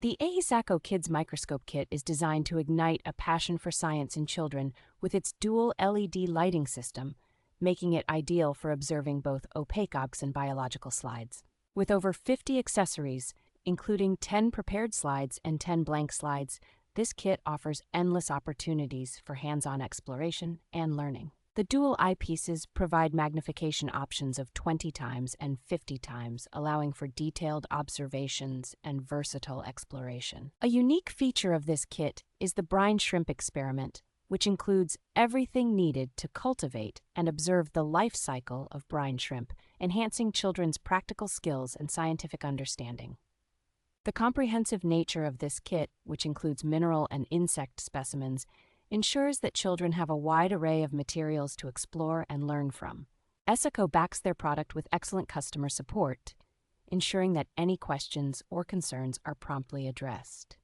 The ESAKO Kids Microscope Kit is designed to ignite a passion for science in children with its dual LED lighting system, making it ideal for observing both opaque and biological slides. With over 50 accessories, including 10 prepared slides and 10 blank slides, this kit offers endless opportunities for hands-on exploration and learning. The dual eyepieces provide magnification options of 20 times and 50 times, allowing for detailed observations and versatile exploration. A unique feature of this kit is the brine shrimp experiment, which includes everything needed to cultivate and observe the life cycle of brine shrimp, enhancing children's practical skills and scientific understanding. The comprehensive nature of this kit, which includes mineral and insect specimens, ensures that children have a wide array of materials to explore and learn from. ESAKO backs their product with excellent customer support, ensuring that any questions or concerns are promptly addressed.